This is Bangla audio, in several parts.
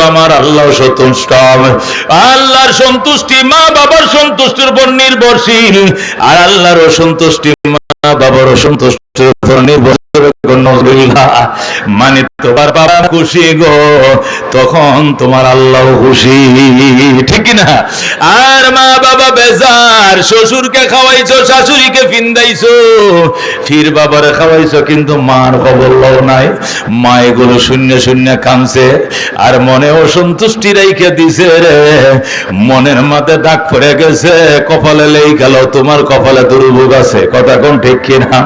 আমার আল্লাহ সন্তুষ্ট। আল্লাহর সন্তুষ্টি মা বাবার সন্তুষ্টির উপর নির্ভরশীল, আর আল্লাহর অসন্তুষ্টি মা বাবার অসন্তুষ্টির উপর নির্ভরশীল। মানে তোমার বাবা খুশি গো, তখন তোমার আল্লাহ খুশি, ঠিক না? আর মা বাবা বেজার, শ্বশুরকে খাওয়াইছো, শাশুড়িকে ফিন্দাইছো, ফির বাবারে খাওয়াইছো, কিন্তু মার খবর লও নাই। মা এগুলো শূন্য শূন্য কাঁদছে, আর মনে অসন্তুষ্টি রেখে দিছে রে। মনের মাঝে দাগ পড়ে গেছে, কপালে লেই গেল, তোমার কপালে দুর্ভোগ আছে। কথা কোন ঠিক কিনা?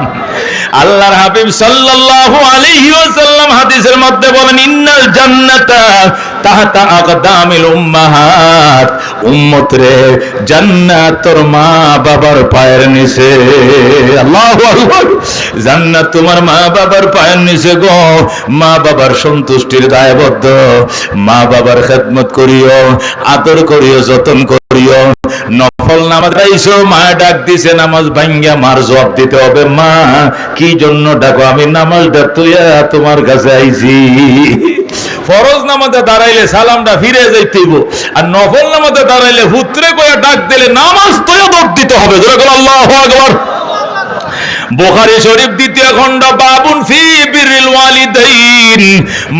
আল্লাহর হাবিব সাল্লাল্লাহু আলাইহি ওয়াসাল্লাম হাদিসের মধ্যে বলেন, ইন্নাল জান্নাতা তাহতা আকদামিল উম্মাহাত। উম্মত রে, জান্নাত তোর মা বাবার পায়ের নিচে। আল্লাহু আকবার। জান্নাত তোমার মা বাবার পায়ের নিচে গো। মা বাবার সন্তুষ্টির দায়বদ্ধ, মা বাবার খেদমত করিও, আদর করিও, যতন করিও। নফল নামাজ আইছো, মা ডাক দিছে, নামাজ ভাঙ্গা মার জবাব দিতে হবে, মা কি জন্য ডাকো? আমি নামাজ ডাক তুইয়া তোমার কাছে আইছি। ফরজ নামাজে দাঁড়াইলে সালামটা ফিরে যাইতেইব, আর নফল নামাজে দাঁড়াইলে পুত্রে করে ডাক দিলে নামাজ তোয়া দৌড় দিতে হবে। আল্লাহু আকবার। বুখারী শরীফ দ্বিতীয় খণ্ড, বাবুন ফি বিররিল ওয়ালিদাইন,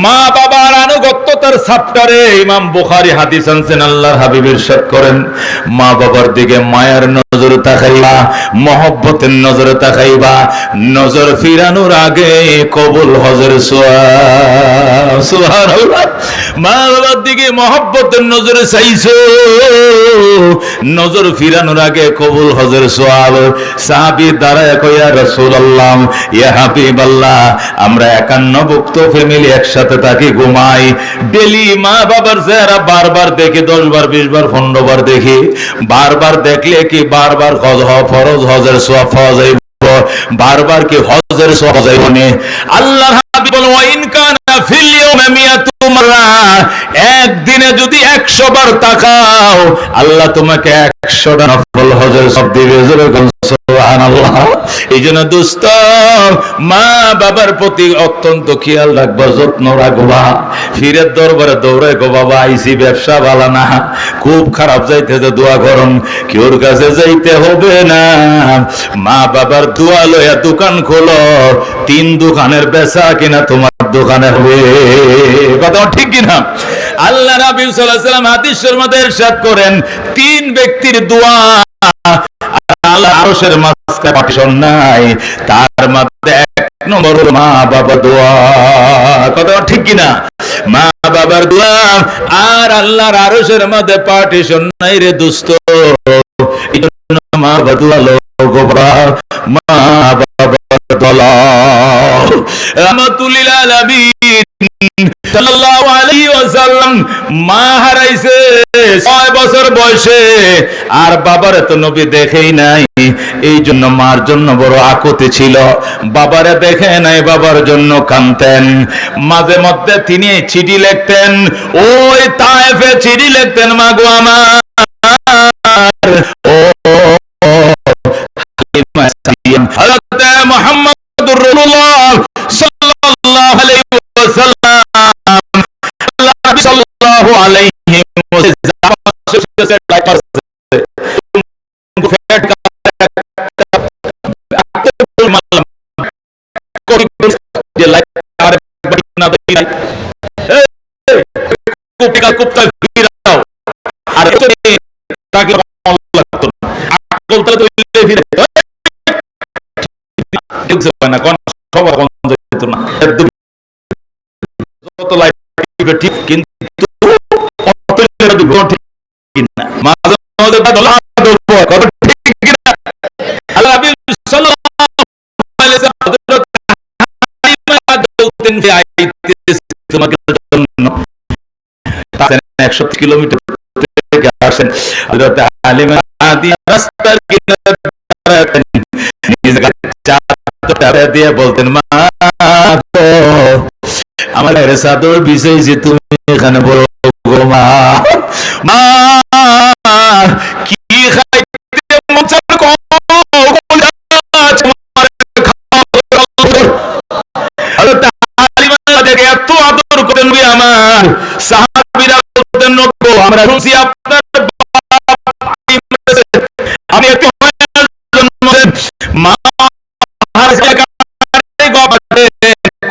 মা বাবার আনুগত্যতার চ্যাপ্টারে ইমাম বুখারী হাদিস আনছেন। আল্লাহর হাবিব ইরশাদ করেন, মা বাবার দিকে মায়ের নজরে তাকাইবা, মহব্বতের নজরে তাকাইবা। নজর ফিরানোর আগে কবুল হজের সওয়াব। সুবহানাল্লাহ। মা বাবার দিকে মহব্বতের নজরে চাইছো, নজর ফিরানোর আগে কবুল হজের সওয়াব। সাহাবী দাঁড়ায় কইয়া, রাসূলুল্লাহ, ইয়া হাবিবাল্লাহ, আমরা 51 ফ্যামিলি একসাথে থাকি, ঘুমাই, ডেলি মা বাবার চেহারা বারবার দেখি, 10 বার 20 বার 15 বার দেখি। বারবার দেখলে কি বারবার ফরজ হজের সওয়াব পাওয়া যাইব? বারবার কি হজের সওয়াব যাইব না? আল্লাহর হাবিব বলেন, ওয়া ইন কানা ফিল ইয়াউমি মিয়াতু মাররা, একদিনে যদি 100 বার তাকাও, আল্লাহ তোমাকে 100টা নফল হজের সওয়াব দিবে। সুবহানাল্লাহ। এই জন্য দোস্ত, মা বাবার প্রতি অত্যন্ত খেয়াল রাখবা, যত্ন রাখবা। ফিরের দরবারে দৌড়াই গো, বাবা আইসি, ব্যবসা ভালো না, খুব খারাপ যাইতেছে, দোয়া করুন। কেউর কাছে যাইতে হবে না, মা বাবার দোয়া লইয়া দোকান খোলো। 3 দোকানের বেচা কিনা তোমার দোকানে হবে। কথা ঠিক কিনা? আল্লাহ নবী সাল্লাল্লাহু আলাইহি ওয়াসাল্লাম হাদিসের মধ্যে ইরশাদ করেন, 3 ব্যক্তির দোয়া আল্লাহ আরশের মাঝখানে পার্টিশন নাই, তার মধ্যে 1 নম্বর মা বাবার দোয়া। কথা ঠিক কিনা? মা বাবার দোয়া আর আল্লাহর আরশের মধ্যে পার্টিশন নাই রে দোস্ত। এইজন্য মা বাবার দোয়া লোগোবা, মা বাবার দোয়া। রাহমাতুল লিল আলামিন সাল্লাল্লাহু আলাইহি ওয়াসাল্লাম মা হারাইছে 6 বছর বয়সে, আর বাবারে তো নবী দেখেই নাই। এই জন্য মার জন্য বড় আকুতি ছিল, বাবারে দেখে নাই, বাবার জন্য কাঁদতেন। মাঝে মধ্যে তিনি চিঠি লিখতেন, ওই তায়েফে চিঠি লিখতেন, মা গো আমার, ও হযরত মুহাম্মদুর রাসূলুল্লাহ সাল্লাল্লাহু আলাইহি ওয়াসাল্লাম, আল্লাহ নবী সাল্লাল্লাহু আলাইহি ওয়াসাল্লাম কিলোমিটার থেকে আসেন, হালিমা আদিয়া রাস্তার কিনারে দিয়ে বলতেন, মা আমার চাদর বিছাইছি, তুমি এখানে বলো গো মা, মা কি খাইতে মন চায় কও, এত আদর করেন আমার সাহাবী আমরা শুনছি আপনার আপনি একটু মা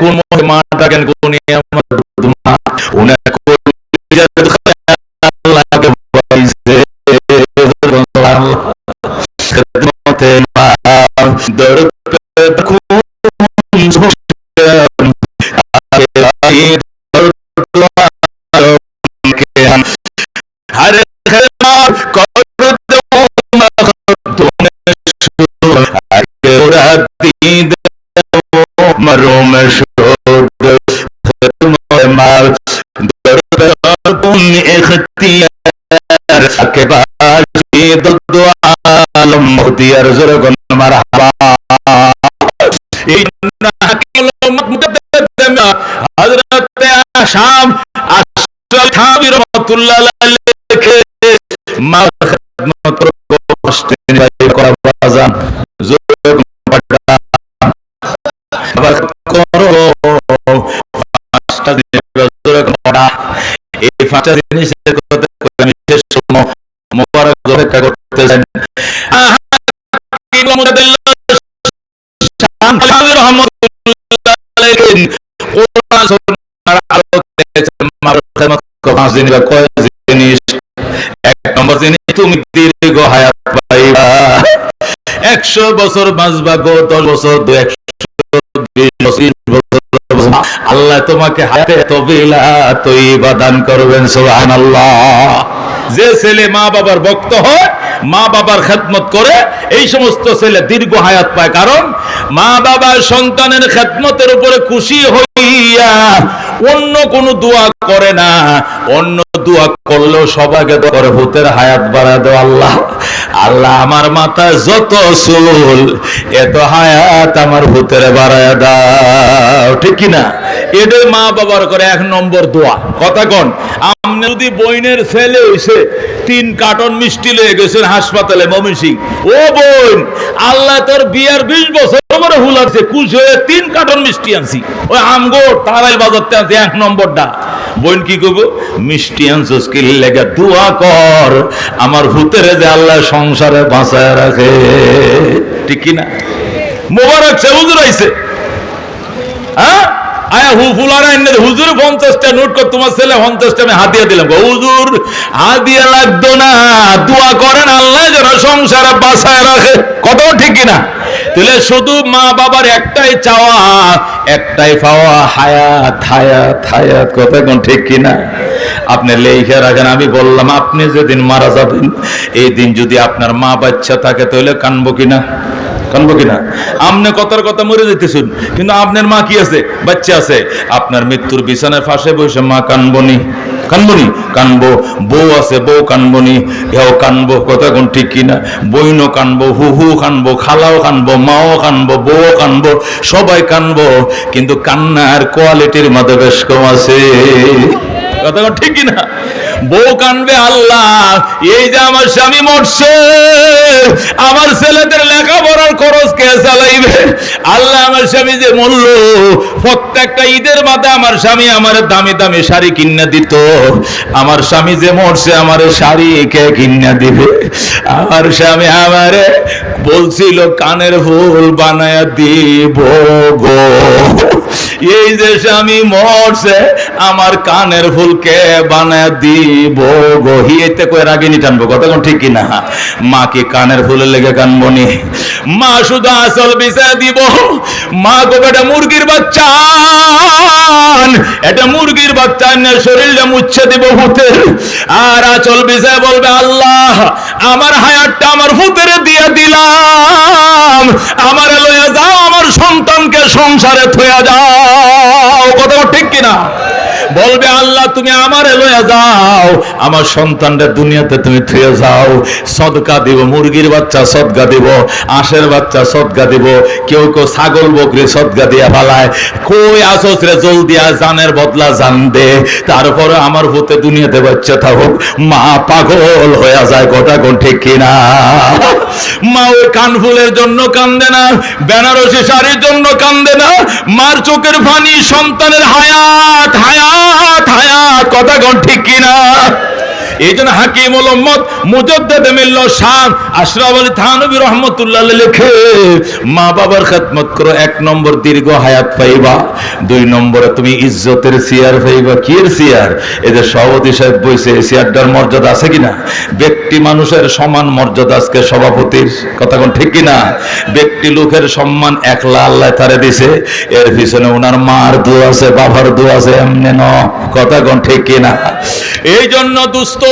কোন মা থাকেন কোন मरो में शोर मार इख्तियार के बाजी दो आलम मुतियार ज़ुरगन मरहबा इन्ना किलो मुक़द्दम हज़रत शाम अशरफ थावी रहमतुल्लाह अलैहि के मार खिदमत को मस्तिन करा बाज़ान ज़ुरगन पड़ा करो এই পাঁচটা জিনিসের কথা আমি শেষ মোবারক অপেক্ষা করতেছেন এক নম্বর জিনিস তুমি দীর্ঘ হায়াত পাইবা 100 বছর বাঁচবা গো 10 বছর 120 বছর আল্লাহ তোমাকে হায়াতে তবিলা তয়্যিবা দান করবেন সুবহানাল্লাহ। যে ছেলে মা বাবার ভক্ত হয় মা বাবার খেদমত করে এই সমস্ত ছেলে দীর্ঘ হায়াত পায় কারণ মা বাবার সন্তানের খেদমতের উপরে খুশি হইয়া অন্য কোনো দোয়া করে না অন্য দোয়া করলেও সবাইকে করে ভূতের হায়াত বাড়া দাও আল্লাহ আল্লাহ আমার মাথায় যত চুল এত হায়াত আমার ভূতের বাড়ায় দাও ঠিক কি না এদের মা বাবার করে 1 নম্বর দোয়া কথা কোন আপনি যদি বইনের ছেলে হইছে 3 কার্টন মিষ্টি লয়ে গেছেন হাসপাতালে ময়মনসিংহ ও বোন আল্লাহ তোর বিয়ার 20 বছর পরে ভুল আছে খুশ হয়ে 3 কার্টন মিষ্টি আনছি ওই আমগো তারাই বাজারতে আছে 1 নম্বরটা বোন কি কইব মিষ্টি আনছস কি লাগা দোয়া কর আমার ভূতের যে আল্লাহ সংসারে বাঁচায় রাখে ঠিক কি না মোবারক সে হুজুর আইছে হ্যাঁ আয়া ফুলারা এনে হুজুর 50টা নোট কর তোমার ছেলে 50টা আমি হাদিয়া দিলাম হুজুর হাদিয়া লাগতো না দোয়া করেন আল্লাহ যেন সংসারে বাঁচায় রাখে কত ঠিক কিনা তাহলে শুধু মা বাবার একটাই চাওয়া একটাই পাওয়া হায়াত হায়াত হায়াত কথা কোন ঠিক কিনা আপনি লেখা রাখেন আমি বললাম আপনি যেদিন মারা যাবেন এই দিন যদি আপনার মা বাচ্চা থাকে তাহলে কানবো কিনা কানবো কিনা আপনি কথার কথা মরে যেতেছেন কিন্তু আপনার মা কি আছে বাচ্চা আছে আপনার মৃত্যুর বিছানার পাশে বসে মা কানবনি কানবনি কানবো বউ আছে বউ কানবনি এও কানবো কথা কোন ঠিক কিনা বইনও কানবো হু কানবো খালাও কানবো মাও কানবো বউও কানবো সবাই কানবো কিন্তু কান্নার কোয়ালিটির মধ্যে বেশ কম আছে কথা কোন ঠিক কিনা বউ কানবে আল্লাহ এই যে আমার স্বামী মরছে আমার ছেলেদের লেখাপড়ার খরচ কে চালাইবে আল্লাহ আমার স্বামী যে মরল প্রত্যেকটা ঈদের মাঝে আমার স্বামী আমার দামি দামি শাড়ি কিনে দিত আমার স্বামী যে মরছে আমার শাড়ি কে কিনে দিবে আমার স্বামী আমারে বলছিল কানের ফুল বানায়া দিব গো এই যে স্বামী মরছে আমার কানের ফুল কে বানায়া দিব গো হিয়েতে কই রাগিনি টানবো কথা কোন ঠিক কিনা মা কি কানের ফুলের লেগে কানবনি মা শুধু আসল বিছা দিব মা গো বেটা মুরগির বাচ্চা এটা মুরগির বাচ্চা না শরীরটা মুচ্ছে দিব ভূতের আর আচল বিছা বলবে আল্লাহ আমার হায়াতটা আমার ভূতের দিয়ে দিলাম আমার লয়া যাও আমার সন্তানকে সংসারে থয়া যাও কথা ঠিক কিনা বলবে আল্লাহ তুমি আমারে লয়া যাও আমার সন্তানদের দুনিয়াতে তুমি থুয়ে যাও সদকা দিব মুরগির বাচ্চা সদকা দিব আঁশের বাচ্চা সদকা দিব কেউ কেউ ছাগল বকরি সদকা দিয়া ফালায় কই আসস রে জলদি আয় জানের বদলা জান দে তারপরে আমার ভূতে দুনিয়াতে বাচ্চা থাকুক মা পাগল হয়ে যায় কথা কোন ঠিক কিনা মা ওই কানফুলের জন্য কান্দে না বেনারসি শাড়ির জন্য কান্দে না মার চোখের পানি সন্তানের হায়াত হায়াত হায়াত কথা কোন ঠিক কিনা এই জন্য হাকিমুল উম্মত মুজাদ্দিদ মিল্লাত শাহ আশরাফ আলী থানভী রাহমাতুল্লাহ আলাইহি লেখে, মা বাবার খেদমত করো, 1 নম্বর দীর্ঘ হায়াত পাইবা, 2 নম্বরে তুমি ইজ্জতের চেয়ার পাইবা। কি এর চেয়ার? এই যে সভাপতি সাহেব বইছে, এই চেয়ারটার মর্যাদা আছে কিনা? ব্যক্তি মানুষের সমান মর্যাদা আজকে সভাপতির, কথা কোন ঠিক কিনা? ব্যক্তি লোকের সম্মান একলা আল্লাহ তারে দিছে, এর পিছনে ওনার মার দোয়া আছে, বাবার দোয়া আছে, এমনি ন, কথা কোন ঠিক কিনা? এই জন্য দোস্ত,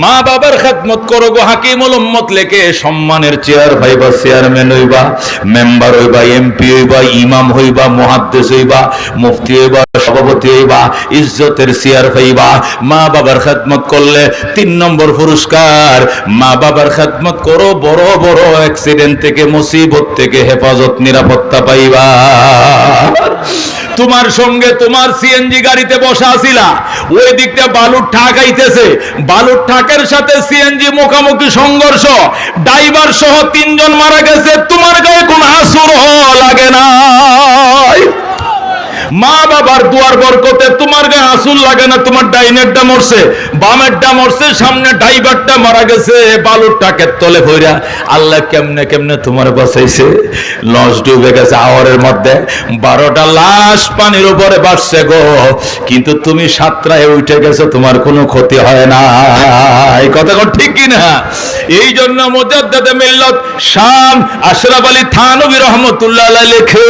মা বাবার খেদমত করো গো। হাকিমুল উম্মত লেখে, সম্মানের চেয়ার পাইবা, চেয়ারম্যান হইবা, মেম্বার হইবা, এমপি হইবা, ইমাম হইবা, মুহাদ্দিস হইবা, মুফতি হইবা, সভাপতি হইবা, ইজ্জতের চেয়ার পাইবা। মা বাবার খেদমত করলে 3 নম্বর পুরস্কার, মা বাবার খেদমত করো, বড় বড় অ্যাক্সিডেন্ট থেকে, মুসিবত থেকে হেফাজত, নিরাপত্তা পাইবা। তোমার সঙ্গে তোমার সিএনজি গাড়িতে বসা আছিলা, ওই দিকটা বালুর ঠাক আইতেছে, বালুর ঠাকের সাথে সিএনজি মুখোমুখি সংঘর্ষ, ড্রাইভার সহ 3 জন মারা গেছে, তোমার গায়ে কোনো আসর লাগে না। মা বাবার দুয়ার বরকতে তোমার গায়ে আসল লাগে না, তোমার ডাইনেরটা মরছে, বামেরটা মরছে, সামনে ড্রাইভারটা মারা গেছে বালুর টাকের তলে ভইরা। আল্লাহ কেমনে কেমনে তোমার বাঁচাইছে। লঞ্চ ডুবে গেছে আওয়ারের মধ্যে, 12টা লাশ পানির উপরে ভাসছে গো, কিন্তু তুমি সাতটায় উঠে গেছো, তোমার কোনো ক্ষতি হয় না। এই কথা ঠিক কিনা? এই জন্য মুজাদ্দিদ মিল্লাত শাহ আশরাফ আলী থানভী রাহমাতুল্লাহ আলাইহি লেখে,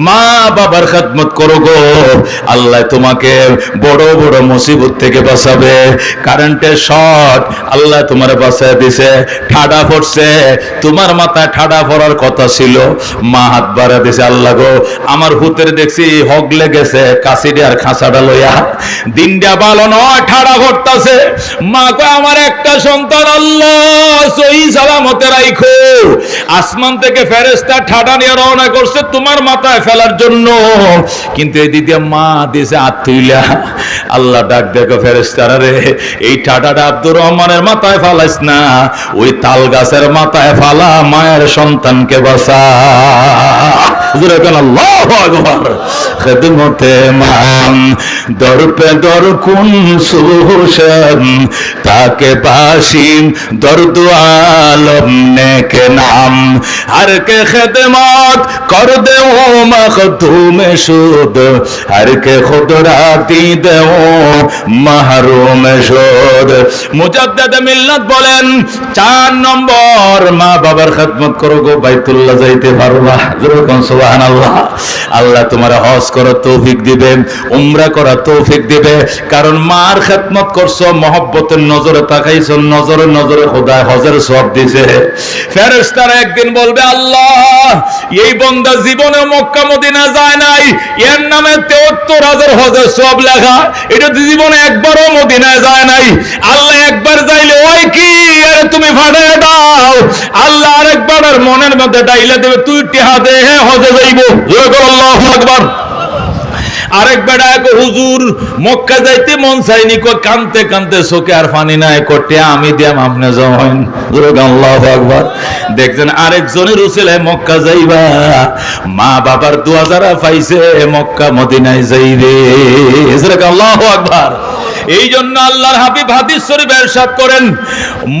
মা বাবার খেদমত করো গো, আল্লাহ তোমাকে বড় বড় মুসিবত থেকে বাঁচাবে। কারেন্টের শর্ট আল্লাহ তোমার বাঁচায় দিছে, ঠাডা পড়ছে, তোমার মাথায় ঠাডা পড়ার কথা ছিল, মা হাত বাড়া দিছে, আল্লাহ গো আমার হুতের দেখছি হগলে গেছে, কাশিডে আর খাঁচাটা লইয়া, দিনটা ভালো নয়, ঠাডা পড়তাছে, মা কো আমার একটা সন্তান আল্লাহ সহি সালামতে রাখো। আসমান থেকে ফেরেশতা ঠাডা নিয়ে রওনা করছে তোমার মাথায় ফেলার জন্য, কিন্তু এই দিদি মা দিছে আত্মইলা। আল্লাহ ডাক দেখো ফেরেশতারা রে, এই ঠাডাটা আব্দুর রহমানের মাথায় ফালাইস না, ওই তাল গাছের মাথায় ফালা, মায়ের সন্তানকে বাঁচা। হুজুর কেন আল্লাহু আকবার। খেদমতে মান দর পে দর কুন সুশম, তাকে বাসিম দর্দ আলম নেকে নাম, हर के खिदमत कर दे मखदूम शुद, हर के खुद राती दे महरूम शुद। मुजद्दिद मिल्लत বলেন 4 নম্বর, মা বাবার খেদমত করো গো, বাইতুল্লাহ যাইতে পারবা, যেরকম সুবহানাল্লাহ। আল্লাহ তোমার হজ করার তৌফিক দিবে, উমরা করার তৌফিক দিবে, কারণ মার খেদমত করছো, মহব্বতের নজরে তাকাইছো, নজরে নজরে খোদা হজের সওয়াব দিছে। ফেরেশতারা একদিন বলবে, আল্লাহ এই বান্দা জীবনে মক্কা মদিনা যায় নাই, এর নামে ৭৩,০০০ হজের সওয়াব লেখা, এটা জীবনে একবারও মদিনায় যায় নাই। আল্লাহ একবার যাইলে ওই কি, আরে তুমি ফাটায় দাও। আল্লাহ আরেকবার আর মনের মধ্যে ডাইলে দেবে, তুই টিহা দে, হ্যাঁ হজে যাইবো। আল্লাহু আকবার। আরেক বেড়া এক হুজুর মক্কা যাইতে মন চাইনি, কানতে কানতে চোখে আর পানি নাই, কোটে আমি দিয়াম আপনি জমাইন। আল্লাহু আকবার। দেখছেন আরেকজনের উসিলায় মক্কা যাইবা, মা বাবার দোয়া যারা পাইছে মক্কা মদিনায় যাইবে। আল্লাহু আকবার। এই জন্য আল্লাহর হাবিব হাদিস শরীফে ইরশাদ করেন,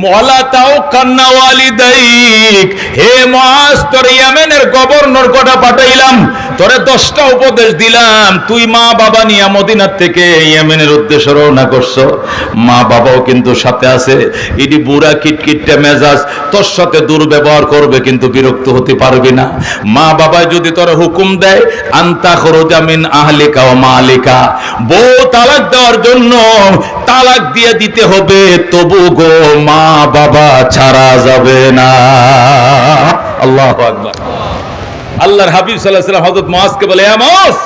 ওয়ালা তাওকান্না ওয়ালিদাইক, হে মুআজ তোর ইয়েমেনের গভর্নর কোটা পাঠাইলাম, তোরে 10টা উপদেশ দিলাম, তুই মা বাবা নিয়ে মদিনার থেকে ইয়েমেনের উদ্দেশ্যে রওনা করছো, মা বাবাও কিন্তু সাথে আছে, এটি বুড়া কিটকিটটা মেজাজ, তোর সাথে দুর্ব্যবহার করবে, কিন্তু বিরক্ত হতে পারবি না। মা বাবা যদি তোরে হুকুম দেয়, আনতা খরুজা মিন আহলিকা ওয়া মালিকা, বউ তালাক দেওয়ার জন্য তালাক দিয়ে দিতে হবে, তবু গো মা বাবা ছাড়া যাবে না। আল্লাহু আকবার। আল্লাহর হাবিব সাল্লাল্লাহু আলাইহি ওয়াসাল্লাম হযরত মুআজকে বলে, হে মুআজ,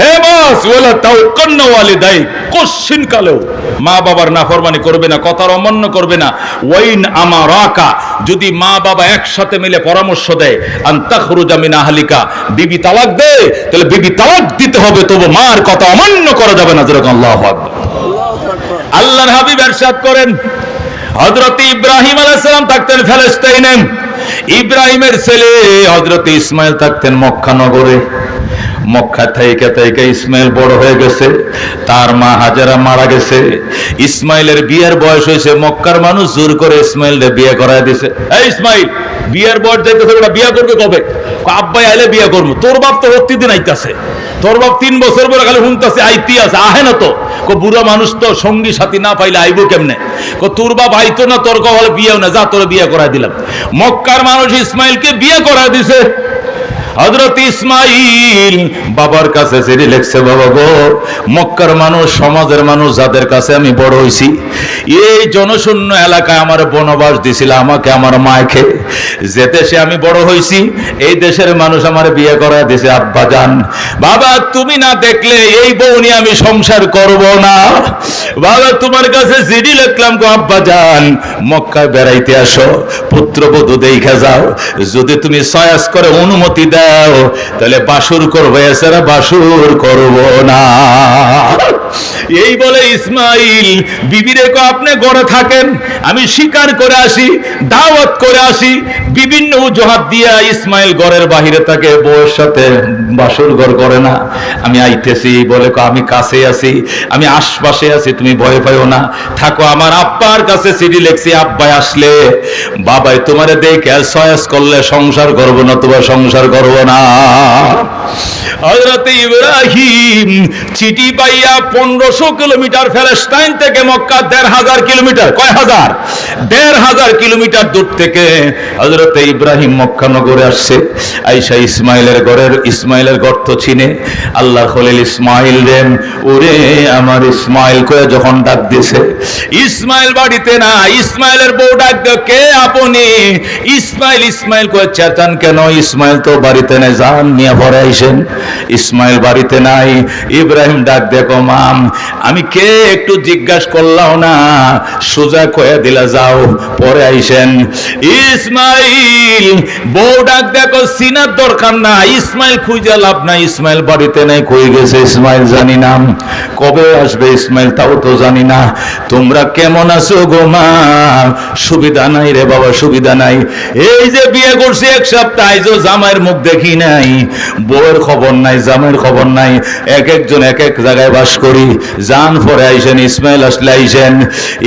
হে মুআজ, ওয়ালা তাওকান্না ওয়ালিদাইক, কোশ্চিন কালেও মা বাবার নাফরমানি করবে না, কথার অমান্য করবে না। ওয়াইন আমারাকা, যদি মা বাবা একসাথে মিলে পরামর্শ দেয়, আন তাখরুজা মিন আহলিকা, বিবি তালাক দে, তাহলে বিবি তালাক দিতে হবে, তবু মার কথা অমান্য করা যাবে না। যেরকম আল্লাহু আকবার। আল্লাহর হাবিব ইরশাদ করেন, হযরত ইব্রাহিম আলাইহিস সালাম থাকতেন ফিলিস্তিনে, ইব্রাহিমের ছেলে হযরত ইসমাইল থাকতেন মক্কা নগরে। মক্কা থেকে ইসমাইল বড় হয়ে গেছে, তার মা হাজেরা মারা গেছে। ইসমাইলের বিয়ের বয়স হয়েছে, মক্কার মানুষ জোর করে ইসমাইলকে বিয়ে করায় দিছে। এই ইসমাইল, বিয়ের বয়স যাইতেছে, ওটা বিয়ে করবে কবে? আব্বাই আইলে বিয়ে করবো। তোর বাপ তো প্রতিদিন আইতাছে, তোর বাপ 3 বছর পরে খালি শুনতেছে আইতি আছে, আহে না তো। বুড়া মানুষ তো সঙ্গী সাথী না পাইলে আইবো কেমনে? তোর বাপ আইতো না, তোর বলে বিয়েও না, যা তোর বিয়ে করাই দিলাম। মক্কার মানুষ ইসমাইলকে বিয়ে করায় দিছে। হযরত ইসমাইল বাবার কাছে চিঠি লিখছে, বাবা গো, মক্কার মানুষ, সমাজের মানুষ যাদের কাছে আমি বড় হইছি, এই জনশূন্য এলাকায় আমার বনবাস দিছিল আমাকে আমার মাকে, যে দেশে আমি বড় হইছি এই দেশের মানুষ আমার বিয়ে করা দিছে। আব্বা জান, বাবা তুমি না দেখলে এই বউ নিয়ে আমি সংসার করব না। বাবা তোমার কাছে চিঠি লিখলাম গো আব্বা জান, মক্কায় বেড়াইতে আসো, পুত্রবধূ দেখে যাও, যদি তুমি সয়াস করে অনুমতি দাও তাহলে বাসুর করবো, এছাড়া বাসুর করব না। এই বলে ইসমাইল বিবিরে কো আপনি ঘরে থাকেন, আমি শিকার করে আসি, দাওয়াত করে আসি। বিভিন্ন অজুহাত দিয়া ইসমাইল ঘরের বাহিরে থাকে, বউয়ের সাথে বাসুর ঘর করে না। আমি আইতেছি বলে কো আমি কাছে আছি, আমি আশপাশে আছি, তুমি ভয় পাইও না, থাকো। আমার আব্বার কাছে চিঠি লিখছি, আব্বাই আসলে বাবাই তোমারে দেখে সয়াস করলে সংসার করব না, তোমার সংসার করব না। হযরত ইব্রাহিম চিঠি পাইয়া 1500 কিলোমিটার ফিলিস্তিন থেকে মক্কা 1500 কিলোমিটার, কয় হাজার? 1500 কিলোমিটার দূর থেকে হযরত ইব্রাহিম মক্কা নগরে আসছে। আয়েশা ইসমাইলের গর্ত চিনে আল্লাহর খলিল ইসমাইল রে, ওরে আমার ইসমাইল কয়ে যখন ডাক দিছে, ইসমাইল বাড়িতে না। ইসমাইলের বউ ডাক দিল, কে আপনি? ইসমাইল কয়ে চেঁচান কেন? ইসমাইল তো বাড়িতে নেই, যান নিয়ে পরে আইসেন। ইসমাইল বাড়িতে নাই। ইব্রাহিম ডাক দেখো, মাম আমি কে একটু জিজ্ঞাসা করলাম না, সোজা কয়ে দিলা যাও, পরে আইসেন। ইসমাইল বউ ডাক দেখো, সিনার দরকার না, ইসমাইল খুঁজে লাভ নাই, ইসমাইল বাড়িতে নাই, কই গেছে ইসমাইল জানি না, কবে আসবে ইসমাইল তাও তো জানি না। তোমরা কেমন আছো গো মা? সুবিধা নাই রে বাবা, সুবিধা নাই। এই যে বিয়ে করছি 1 সপ্তাহ, আইজো জামাইয়ের মুখ দেখি নাই, বউয়ের খবর নাই, জামাইয়ের খবর নাই, একজন এক এক জায়গায় বাস করি। জান পরে আইসেন, ইসমাইল আসলে আইসেন।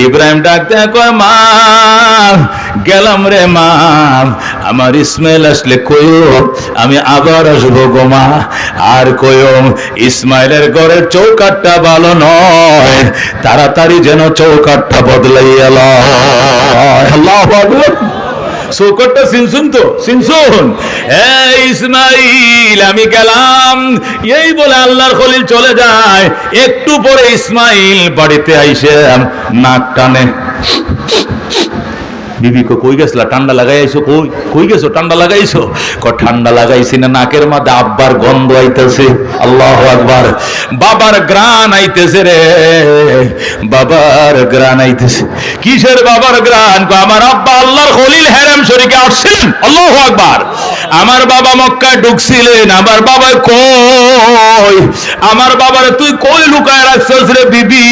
ইব্রাহিম ডাক দেয়, কয় মা গেলাম রে মা, আমার ইসমাইল আসলে কইও আমি আবার আসবো গো মা। আর কইও ইসমাইলের ঘরের চৌকাঠটা ভালো নয়, তাড়াতাড়ি যেন চৌকাঠটা বদলাইয়া লয়। আল্লাহু আকবার। চৌকাঠটা চিনছুন তো? চিনছুন? ইসমাইল আমি গেলাম, এই বলে আল্লাহর খলিল চলে যায়। একটু পরে ইসমাইল বাড়িতে আইসে নাক টানে। বিবি কই গেছিলা? ঠান্ডা লাগাইছো? কই গেছো? ঠান্ডা লাগাইছো? ঠান্ডা লাগাইছি না, নাকের মধ্যে আব্বার গন্ধ আইতেছে। আল্লাহু আকবার। বাবার গ্রান আইতেছে রে, বাবার গ্রান আইতেছে। কিসের বাবার গ্রান? আমার আব্বা আল্লাহর খলিল হেরেম শরীফে আসছিলেন। আল্লাহু আকবার। আমার বাবা মক্কায় ঢুকছিলেন। আমার বাবা কই? আমার বাবার তুই কই লুকায় রাখছিস রে বিবি?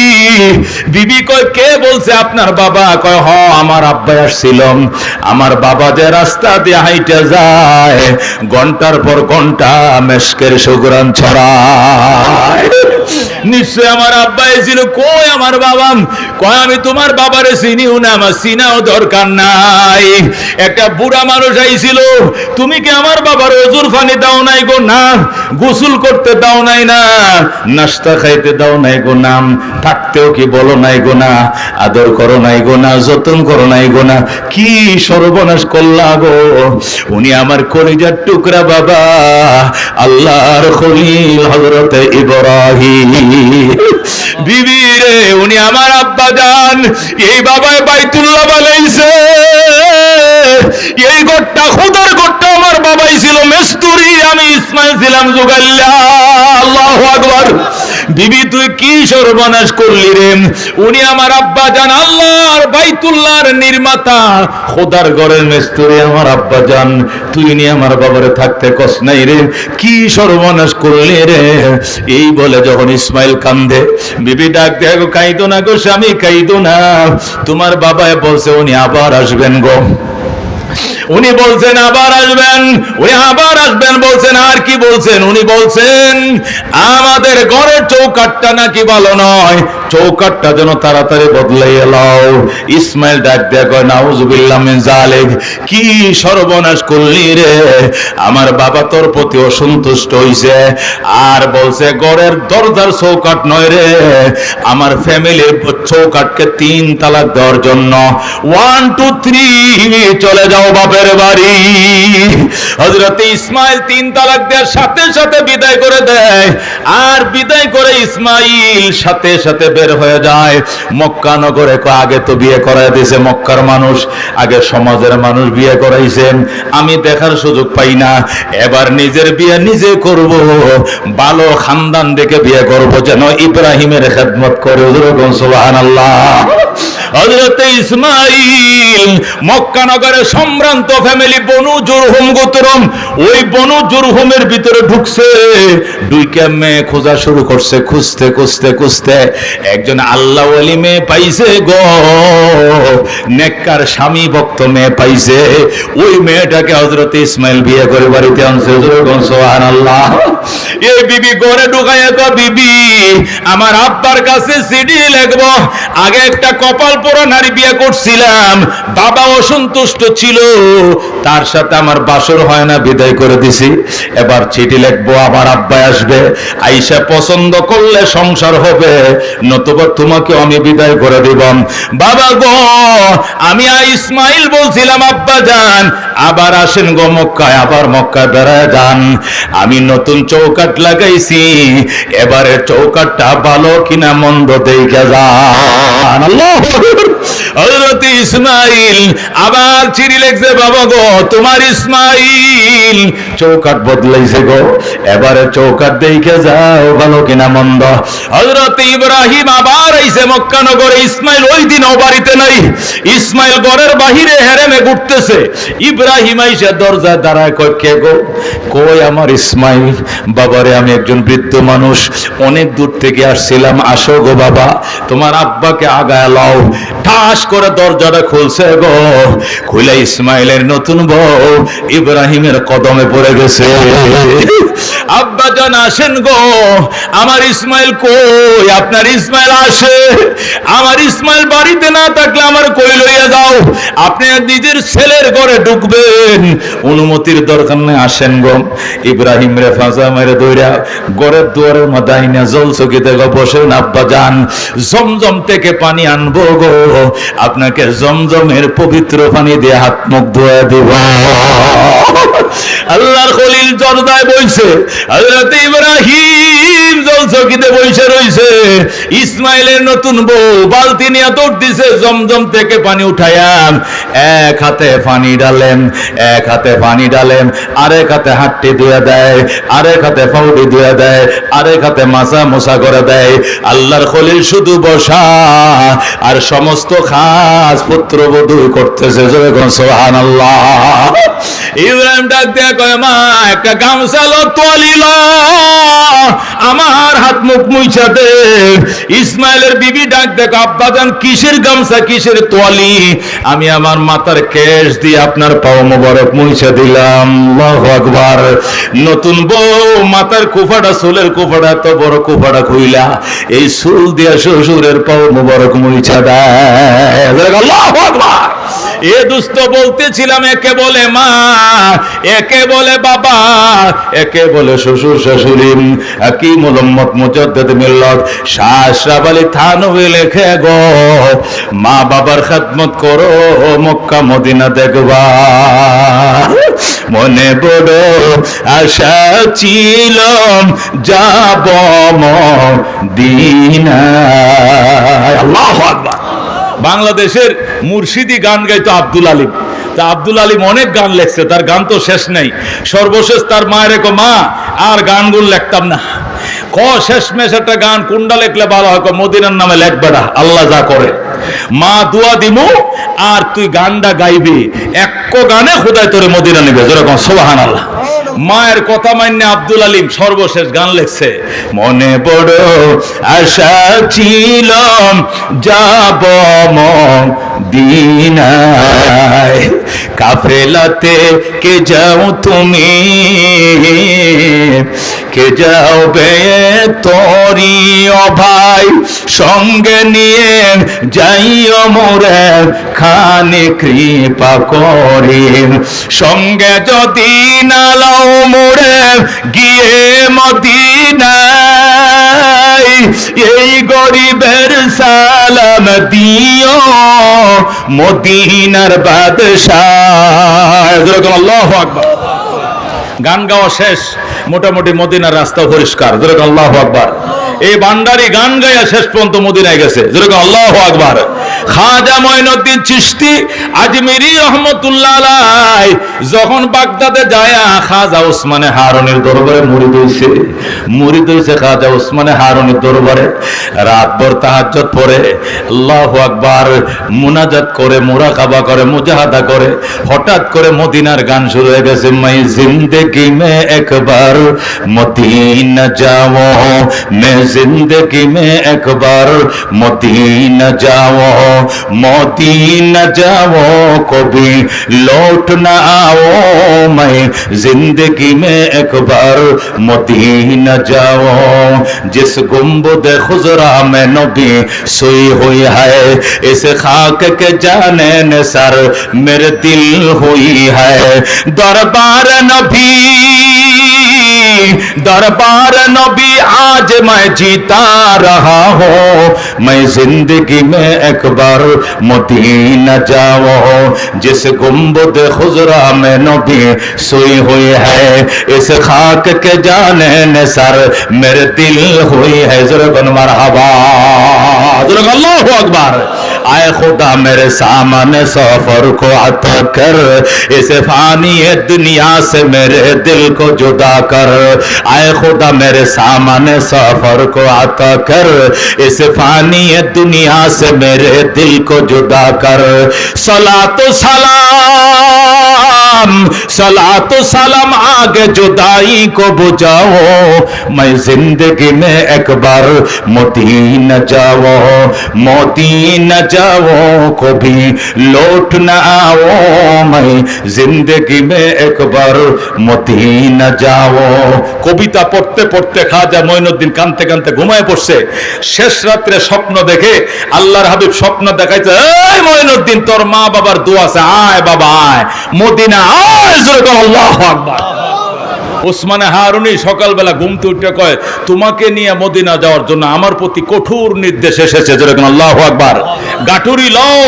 বিবি কয় কে বলছে আপনার বাবা? কয় হ আমার আব্বা ছিলাম। আমার বাবা যে রাস্তা দিয়ে হাইটে যায়, ঘন্টার পর ঘন্টা মেশকের সুগরান ছড়ায়। নিশ্চয় আমার আব্বাই ছিল। কই আমার বাবা? কয় আমি তোমার বাবারে চিনিও না, আমার চিনাও দরকার নাই। একটা বুড়া মানুষ আইছিল, তুমি কি আমার বাবার ওজুর পানি দাও নাই গো? না। গোসল করতে দাও নাই? না। নাস্তা খাইতে দাও নাই গো? না। থাকতেও কি বলো নাই গো? না। আদর করো নাই গো? না। যত্ন করো নাই গো? না। কি সর্বনাশ করলা গো? উনি আমার কলিজার টুকরা বাবা, আল্লাহর খলিল হযরত ইব্রাহিম। বিবি রে, উনি আমার আব্বা জান। এই বাবায় বাইতুল্লাহ বানাইছে। এই ঘরটা খোদার ঘরটা আমার বাবাই ছিল মেস্তুরি, আমি ইসমাইল ছিলাম জুগাল্লা। আল্লাহু আকবার। বিবি তুই কি সর্বনাশ করলি রে? উনি আমার আব্বা জান, আল্লাহর বাইতুল্লাহর নির্মাতা, খোদার ঘরের মেস্তুরি আমার আব্বা জান। তুই নিয়ে আমার বাবারে থাকতে কস নাই রে, কি সর্বনাশ করলি রে? এই বলে যখন ইসমাইল কান্দে, বিবি ডাক দেয়, গো কাইদো না গো স্বামী, কাইদো না। তোমার বাবায় বলছে উনি আবার আসবেন গো, উনি বলছেন আবার আসবেন, উনি আবার আসবেন বলছেন। আর কি বলছেন? উনি বলছেন আমাদের ঘরের চৌকাঠটা নাকি ভালো নয়, চৌকাঠটা যেন তাড়াতাড়ি বদলাইয়া লাও। ইসমাইল ডাক দিয়া কয় নাউজুবিল্লাহ মিন যালিক, কি সর্বনাশ করলি রে, আমার বাবা তোর প্রতি অসন্তুষ্ট হইছে। আর বলছে ঘরের দরজার চৌকাঠ নয় রে, আমার ফ্যামিলির চৌকাঠকে 3 তালাক দেওয়ার জন্য 1 2 3 চলে যাও বাপের বাড়ি। হযরত ইসমাইল 3 তালাক দেওয়ার সাথে সাথে বিদায় করে দেয়। আর বিদায় করে ইসমাইল সাথে সাথে বের হয়ে যায় মক্কা নগরে। আগে তো বিয়ে করায় দিয়েছে মক্কার মানুষ, আগে সমাজের মানুষ বিয়ে করাইছেন, আমি দেখার সুযোগ পাই না, এবার নিজের বিয়ে নিজে করব, ভালো খানদান দেখে বিয়ে করব যেন ইব্রাহিমের খেদমত করে। সুবহানাল্লাহ। হযরত ইসমাইল মক্কা নগরে সম্ভ্রান্ত ফ্যামিলি বনু জুরহুম গোত্রম, ওই বনু জুরহুমের ভিতরে ঢুকছে, দুইটা মেয়ে খোঁজা শুরু করছে। খুঁজতে খুঁজতে খুঁজতে একজন আল্লাহ ওয়ালি মেয়ে পাইছে গো, নেককার স্বামী ভক্ত মেয়ে পাইছে। ওই মেয়েটাকে হযরত ইসমাইল বিয়ে করে বাড়িতে আনছে। সুবহানাল্লাহ। এই বিবি ঘরে ঢুকাইয়া তো, বিবি আমার আব্বার কাছে সিডি লিখবো, আগে একটা কপাল পোড়া নারী বিয়ে করছিলাম, বাবা অসন্তুষ্ট ছিল, তার সাথে আমার বাসর হয় না, বিদায় করে দিছি, এবার চিঠি লিখবো, আবার আব্বা আসবে, আইসা পছন্দ করলে সংসার হবে, নতুবা তোমাকে আমি বিদায় করে দিব। বাবা গো, আমি ইসমাইল বলছিলাম আব্বা যান আবার আসেন গো মক্কায়, আবার মক্কায় বেড়ায় যান, আমি নতুন চৌকাঠ লাগাইছি, এবারে চৌকাঠটা ভালো কিনা মন্দ দেখে যান। আল্লাহ। হযরত ইসমাইল আবার চিঠি লিখছে, বাবা গো তোমার ইসমাইল চৌকাঠ বদলাইছে গো, এবারে চৌকাঠ দেখে যাও ভালো কিনা মন্দ। হযরত ইব্রাহিম আবার আইছে মক্কা নগরে, ইসমাইল ওই দিনও বাড়িতে নাই, ইসমাইল ঘরের বাহিরে হেরেমে ঘুরতেছে। ইব্রাহিম আইসে দরজা দাঁড়ায়, কয় কে গো? কই আমার ইসমাইল। বাবারে আমি একজন বৃদ্ধ মানুষ, অনেক দূর থেকে আসছিলাম, আসো গো বাবা, তোমার আব্বাকে আগায় লাও। ঠাস করে দরজাটা খুলছে গো, খুলে ইসমাইলের নতুন বউ ইব্রাহিমের কদমে পড়ে গেছে। আব্বা জান আসেন গো, আমার ইসমাইল কই? আপনার ইসমাইল আসে, আমার ইসমাইল বাড়িতে না থাকলে আমার কই লইয়া যাও, আপনি নিজের ছেলের ঘরে ঢুকবেন, অনুমতির দরকার নেই, আসেন গো। ইব্রাহিম রে ফাঁসা মেরে দইরা ঘরের দুয়ারের মধ্যে আইনা জল চকিতে বসেন, আব্বা যান জমজম থেকে পানি আনবো গো, আপনাকে জমজমের পবিত্র পানি দিয়ে হাত মুখ ধুয়ে দিব। আল্লাহর খলিল দরজায় বইছে, হযরত ইব্রাহিম জল চকিতে বসে রইছে, ইসমাইলের নতুন বউ বালতি নিয়ে দৌড় দিছে, জমজম থেকে পানি উঠায়া এক হাতে পানি ডালেন, এক হাতে পানি ডালেন, আরেক হাতে হাতটি ধুয়ে দেয়, আরেক হাতে পাউডি ধুয়ে দেয়, আরেক হাতে মাসা মোসা করে দেয়। আল্লাহর খলিল শুধু বসা আর সমস্ত খাস পুত্রবধূ করতেছে। সুবহানাল্লাহ। ইব্রাহিম ডাক দিয়া কয়, মা একটা গামছা লো, তোয়ালি লো, আমার হাত মুখ মুইছা দে। ইসমাইলের বিবি ডাক দেখ, আব্বা জান কিসের গামছা কিসের তোয়ালি? আমি আমার মাথার কেশ দিয়ে আপনার পাও মোবারক মুইছা দিলাম। আল্লাহু আকবার। নতুন বউ মাথার কুফাটা, চুলের কুফাটা, এত বড় কুফাটা খুইলা এই চুল দিয়া শ্বশুরের পাও মোবারক মুইছা দেয়। আল্লাহু আকবার। এ দুস্থ বলতেছিলাম, একে বলে মা, একে বলে বাবা, একে বলে শ্বশুর শাশুড়ি। কি মোহাম্মদ মুজাদ্দিদ মিল্লাত শাহ আশরাফ আলী থানভী লেখে গো, মা বাবার খেদমত করো, মক্কা মদিনা দেখবা। মনে বড় আশা ছিল যাব মদিনায়। আল্লাহু আকবার। বাংলাদেশের মুর্শিদি গান গাইতো আব্দুল আলিম। তা আব্দুল আলিম অনেক গান লেখছে, তার গান তো শেষ নেই। সর্বশেষ তার মায়ের কো, মা আর গানগুলো লিখতাম না, ক শেষমেশ একটা গান কোনটা লেখলে ভালো হয়? মদিনার নামে লেখবে না, আল্লাহ যা করে। মা দুয়া দিমু আর তুই গানটা গাইবি, এক গানে খোদায় তোরে মদিনা নিবে। যেরকম সুবহানাল্লাহ। মায়ের কথা মান্য আব্দুল আলিম সর্বশেষ গান লেখছে, মনে বড় আশা ছিল যাব মদিনায়, কাফেলাতে কে যাও তুমি, কে যাও বে তোরি ও ভাই, সঙ্গে নিয়ে যাইও মোরে খানে কৃপা করি, সঙ্গে যদি না লাও মোরে গিয়ে মদিনায়, এই গরিবের সালাম দিও মদিনার বাদশাহ। আল্লাহু আকবার। গান গাওয়া শেষ, মোটামুটি মদিনার রাস্তা পরিষ্কার। যেরকম আল্লাহু আকবার। এই ভান্ডারি গান গায়া শেষ পর্যন্ত মদিনায় গেছে। যেরকম আল্লাহু আকবার। খাজা মঈনুদ্দিন চিশতি আজমিরি রহমতুল্লাহ আলাইহি যখন বাগদাদে যায় খাজা ওসমানে হারুনের দরবারে মুরিদ হইছে খাজা ওসমানে হারুনের দরবারে, রাতভর তাহাজ্জুদ পড়ে, আল্লাহু আকবার মুনাজাত করে, মুরাকাবা করে, মুজাহাদা করে। হঠাৎ করে মদিনার গান শুরু হয়ে গেছে, মাই জিন্দেগি মে একবার মদিনা যাও, মে জিন্দেগি মে একবার মদিনা যাও, मदीना जाओ कभी लौट ना आओ, मैं जिंदगी में एक बार मदीना जाओ, जिस गुंबद खुजरा में नबी सोई हुई है, इस खाक के जाने ने सर मेरे दिल हुई है, दरबार नबी दरबार नबी आज मैं जीता रहा हूँ, मैं जिंदगी में एक बार मदीना जाओ, जिस गुंबद खुजरा में नबी सोई हुई है, इस खाक के जाने ने सर मेरे दिल हुई है। ज़ुरबन मरहबा, अल्लाहु अकबर। आए खुदा मेरे सामने सफर को अता कर, इस फानी दुनिया से मेरे दिल को जुदा कर, आए खुदा मेरे सामने सफर को अता कर, इस फानी दुनिया से मेरे दिल को जुदा कर, सलातो सलाम सलातो सलाम आगे जुदाई को बुझाओ, मैं जिंदगी में एक बार मदीना जाओ, मदीना जाओ कभी लौट ना आओ, मैं जिंदगी में एक बार मदीना जाओ। কবিতা পড়তে পড়তে খাজা মঈনুদ্দিন কাঁদতে কাঁদতে ঘুমায় পড়ছে। শেষ রাত্রে স্বপ্ন দেখে আল্লাহর হাবিব স্বপ্ন দেখাইছে, এই মঈনুদ্দিন তোর মা বাবার দোয়া আছে, আয় বাবা আয় মদিনা আয়। জোরে আল্লাহু আকবার। ওসমানে হারুনি সকালবেলা ঘুমতে উঠে কয়, তোমাকে নিয়ে মদিনা যাওয়ার জন্য আমার প্রতি কঠোর নির্দেশ এসেছে। যেরকম আল্লাহু আকবার। গাঠুরি লও,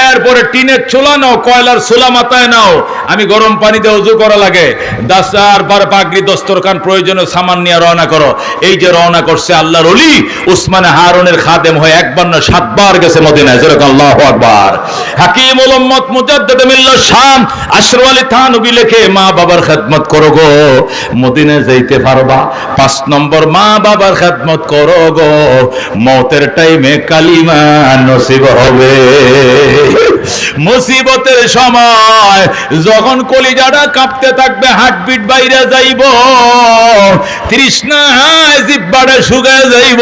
এরপরে টিনের চুলা নাও, কয়লার চুলা মাথায় নাও, আমি গরম পানি দিয়ে ওযু করা লাগে, দাসার বার পাগড়ি দস্তরখান প্রয়োজনীয় সামান নিয়ে রওনা করো। এই যে রওনা করছে আল্লাহর ওলি ওসমানে হারুনের খাদেম হয়ে একবার না 7 বার গেছে মদিনায়। যেরকম আল্লাহু আকবার। হাকিমুল উম্মত মুজাদ্দিদ মিল্লাত শাম আশরাফ আলী থানভী লেখে, মা বাবার খেদমত করো গো, মদিনায় যাইতে পারবা। 5 নম্বর মা বাবার খেদমত করো গো, মওতের টাইমে কালিমা নসিব হবে। মুসিবতের সময় যখন কলিজাটা কাঁপতে থাকবে, হার্টবিট বাইরে যাইব, তৃষ্ণায় জিহ্বাটা শুকিয়ে যাইব,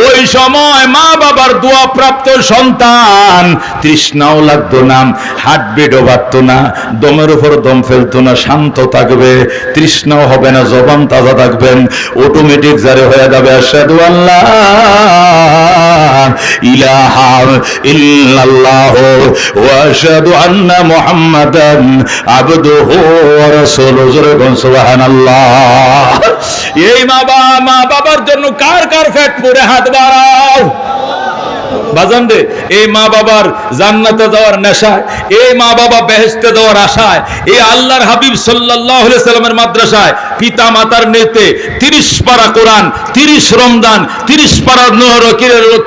ওই সময় মা বাবার দোয়া প্রাপ্ত সন্তান তৃষ্ণাও লাগতো না, হার্টবিটও বাড়তো না, দমের উপর দম ফেলতো না, শান্ত থাকবে, তৃষ্ণাও হবে না, জবান তাজা থাকবেন, অটোমেটিক জারি হয়ে যাবে আশহাদু আল্লাহ ইলাহা ইল্লাল্লাহ ওয়া আশহাদু আন্না মুহাম্মাদান আবদুহু ওয়া রাসূলুহু। সুবহানাল্লাহ। এই মা বাবার জন্য কার কার পেট পুরে হাত বাড়াও। বাজান রে, এই মা বাবার জান্নাতে যাওয়ার নেশায়, এই মা বাবা বেহেশতে যাওয়ার আশায়, এই আল্লাহর হাবিব সাল্লাল্লাহু আলাইহি সাল্লামের মাদ্রাসায় পিতা মাতার নেতে 30 পারা কোরআন, 30 রমজান, 30 পারা নহর,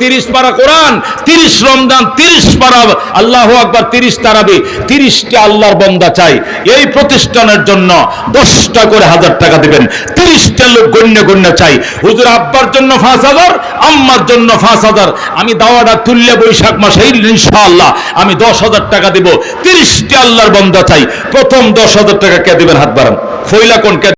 30 পারা কোরআন, 30 রমজান, 30 পারা আল্লাহু আকবার, 30 তারাবি, 30টা আল্লাহর বান্দা চাই। এই প্রতিষ্ঠানের জন্য 10টা করে 1000 টাকা দিবেন। 30টা লোক গণ্য চাই। হুজুর আব্বার জন্য 5000, আম্মার জন্য 5000। আমি দাওয়াত চাওয়াটা তুললে বৈশাখ মাসে ইনশাআল্লাহ আমি 10,000 টাকা দিব। 30টি আল্লাহর বান্দা চাই, প্রথম 10,000 টাকা কে দিবেন? হাত বাড়ান। ফইলা কোন কে